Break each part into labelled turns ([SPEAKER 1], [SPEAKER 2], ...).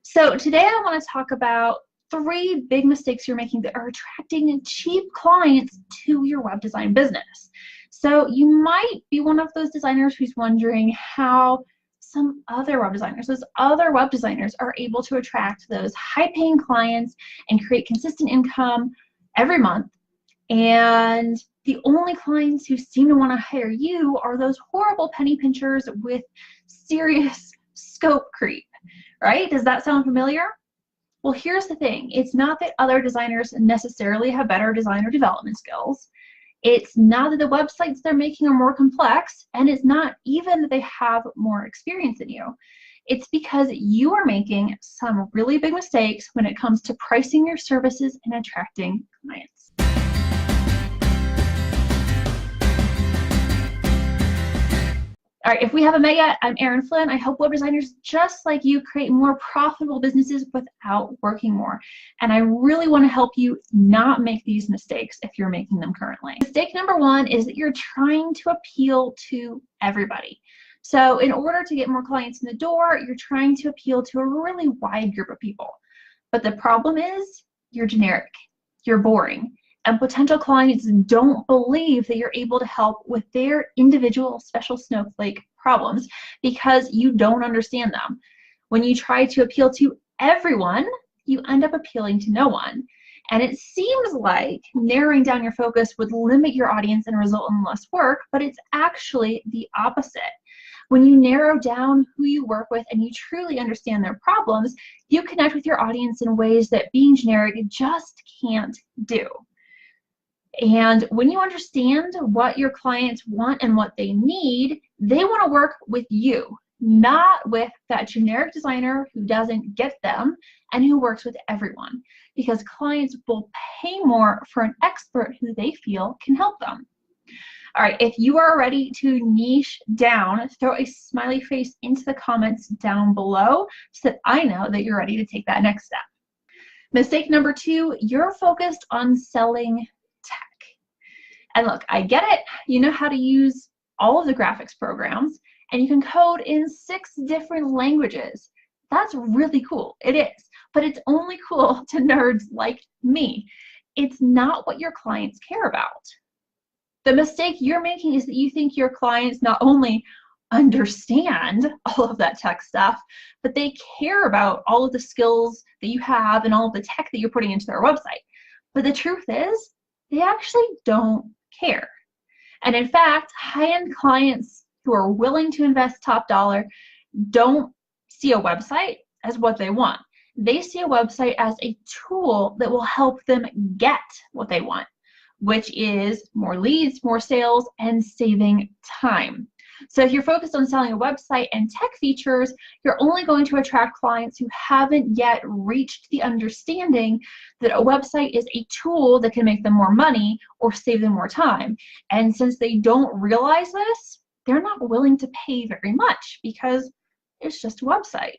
[SPEAKER 1] So today I want to talk about 3 big mistakes you're making that are attracting cheap clients to your web design business. So you might be one of those designers who's wondering how those other web designers are able to attract those high-paying clients and create consistent income every month. And the only clients who seem to want to hire you are those horrible penny pinchers with serious scope creep. Right? Does that sound familiar? Well, here's the thing. It's not that other designers necessarily have better design or development skills. It's not that the websites they're making are more complex, and it's not even that they have more experience than you. It's because you are making some really big mistakes when it comes to pricing your services and attracting clients. All right, if we haven't met yet, I'm Erin Flynn. I help web designers just like you create more profitable businesses without working more. And I really want to help you not make these mistakes if you're making them currently. Mistake number 1 is that you're trying to appeal to everybody. So in order to get more clients in the door, you're trying to appeal to a really wide group of people. But the problem is you're generic, you're boring. And potential clients don't believe that you're able to help with their individual special snowflake problems because you don't understand them. When you try to appeal to everyone, you end up appealing to no one. And it seems like narrowing down your focus would limit your audience and result in less work, but it's actually the opposite. When you narrow down who you work with and you truly understand their problems, you connect with your audience in ways that being generic just can't do. And when you understand what your clients want and what they need, they want to work with you, not with that generic designer who doesn't get them and who works with everyone, because clients will pay more for an expert who they feel can help them. All right, if you are ready to niche down, throw a smiley face into the comments down below so that I know that you're ready to take that next step. Mistake number 2, you're focused on selling tech. And look, I get it. You know how to use all of the graphics programs, and you can code in 6 different languages. That's really cool. It is. But it's only cool to nerds like me. It's not what your clients care about. The mistake you're making is that you think your clients not only understand all of that tech stuff, but they care about all of the skills that you have and all of the tech that you're putting into their website. But the truth is, they actually don't care. And in fact, high-end clients who are willing to invest top dollar don't see a website as what they want. They see a website as a tool that will help them get what they want, which is more leads, more sales, and saving time. So if you're focused on selling a website and tech features, you're only going to attract clients who haven't yet reached the understanding that a website is a tool that can make them more money or save them more time. And since they don't realize this, they're not willing to pay very much because it's just a website.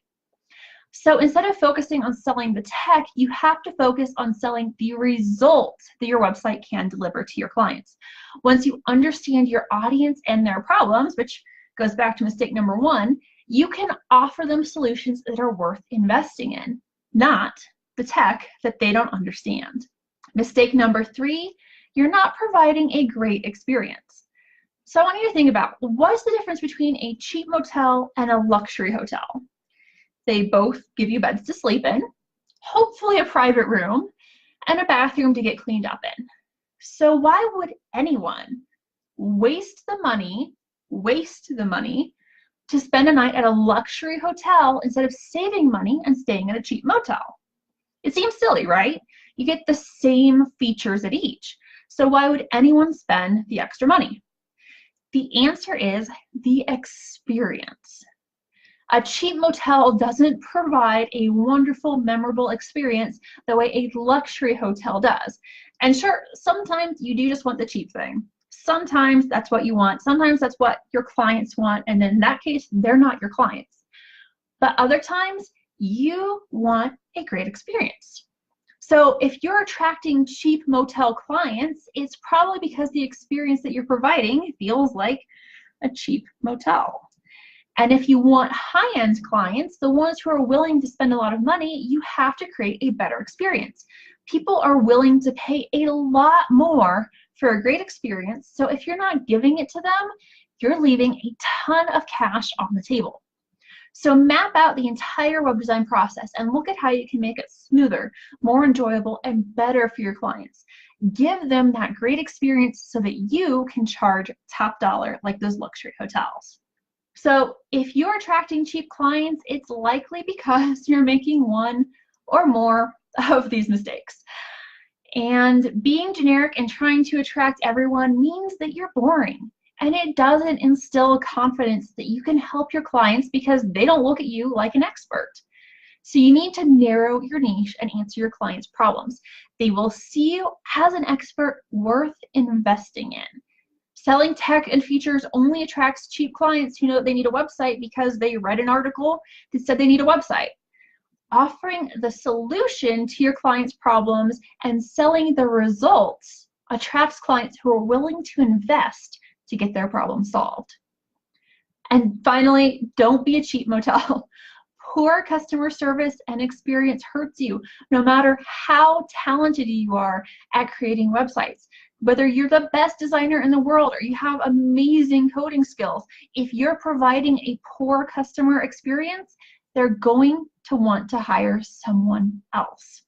[SPEAKER 1] So instead of focusing on selling the tech, you have to focus on selling the results that your website can deliver to your clients. Once you understand your audience and their problems, which goes back to mistake number 1, you can offer them solutions that are worth investing in, not the tech that they don't understand. Mistake number 3, you're not providing a great experience. So I want you to think about, what's the difference between a cheap motel and a luxury hotel? They both give you beds to sleep in, hopefully a private room, and a bathroom to get cleaned up in. So why would anyone waste the money to spend a night at a luxury hotel instead of saving money and staying at a cheap motel? It seems silly, right? You get the same features at each. So why would anyone spend the extra money? The answer is the experience. A cheap motel doesn't provide a wonderful, memorable experience the way a luxury hotel does. And sure, sometimes you do just want the cheap thing. Sometimes that's what you want. Sometimes that's what your clients want. And in that case, they're not your clients. But other times, you want a great experience. So if you're attracting cheap motel clients, it's probably because the experience that you're providing feels like a cheap motel. And if you want high-end clients, the ones who are willing to spend a lot of money, you have to create a better experience. People are willing to pay a lot more for a great experience, so if you're not giving it to them, you're leaving a ton of cash on the table. So map out the entire web design process and look at how you can make it smoother, more enjoyable, and better for your clients. Give them that great experience so that you can charge top dollar like those luxury hotels. So if you're attracting cheap clients, it's likely because you're making one or more of these mistakes. And being generic and trying to attract everyone means that you're boring. And it doesn't instill confidence that you can help your clients because they don't look at you like an expert. So you need to narrow your niche and answer your clients' problems. They will see you as an expert worth investing in. Selling tech and features only attracts cheap clients who know they need a website because they read an article that said they need a website. Offering the solution to your clients' problems and selling the results attracts clients who are willing to invest to get their problem solved. And finally, don't be a cheap motel. Poor customer service and experience hurts you no matter how talented you are at creating websites. Whether you're the best designer in the world or you have amazing coding skills, if you're providing a poor customer experience, they're going to want to hire someone else.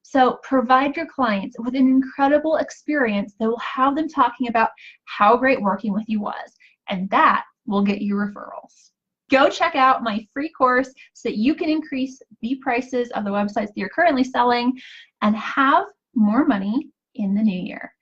[SPEAKER 1] So provide your clients with an incredible experience that will have them talking about how great working with you was, and that will get you referrals. Go check out my free course so that you can increase the prices of the websites that you're currently selling and have more money in the new year.